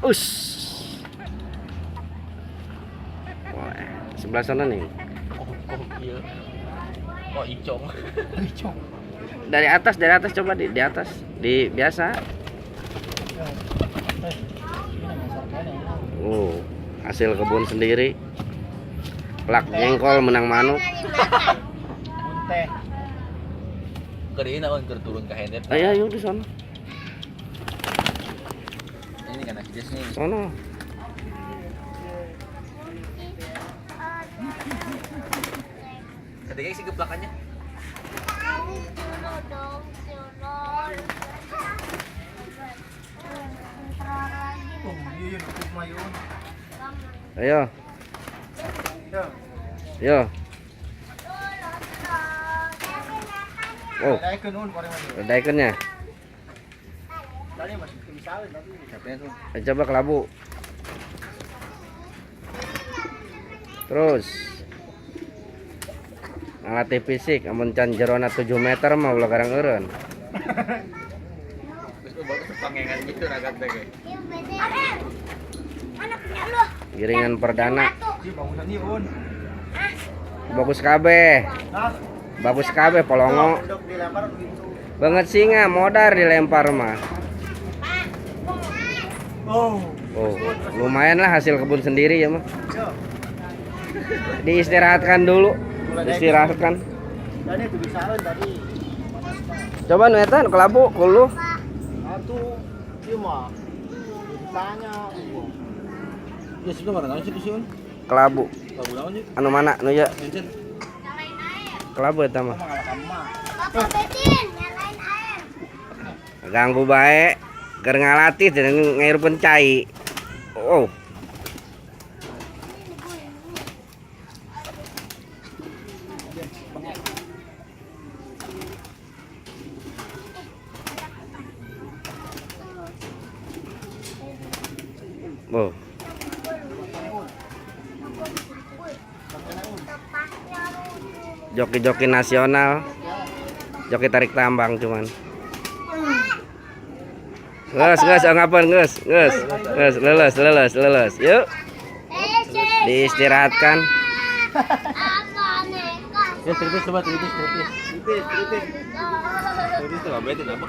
Us. Wah, sebelah sana nih. Iya. Oh, icong. Icong. Dari atas coba di atas. Di biasa. Hasil kebun sendiri. Plak jengkol menang manuk. Munteh. Kerin naon keur turun ka hendet. Ayo di sana. Ini kan akses nih. Sono. Ketika isi geplakannya. Ayo. Yo. Oh, ada ikannya. Coba kelabu. Terus ngelatih fisik, amun can jerona 7 meter mah ulah garang eureun. Terus bagus pangengan gitu ragat teh. Giringan perdana. Bagus kabeh. Bagus kabeh polongo. Banget singa modar dilempar mah. Oh, lumayan lah hasil kebun sendiri ya mah. Diistirahatkan dulu. Istirahatkan. Coba nuetan kelabu kulu. Atuh, ieu mah. Ditanya. Ya sudah mana sih sih? Kelabu. Kelabu naon sih? Anu mana nu ya? Kelabu eta mah. Papa Betin, nyalain air. Ganggu bae. Keur ngalatih dan ngairupeun cai. Oh. Oh. Joki-joki nasional. Joki tarik tambang cuman. Nges, ngapain nges. Leles. Yuk. Diistirahatkan. Ya, terus coba terus. Terus coba betin apa?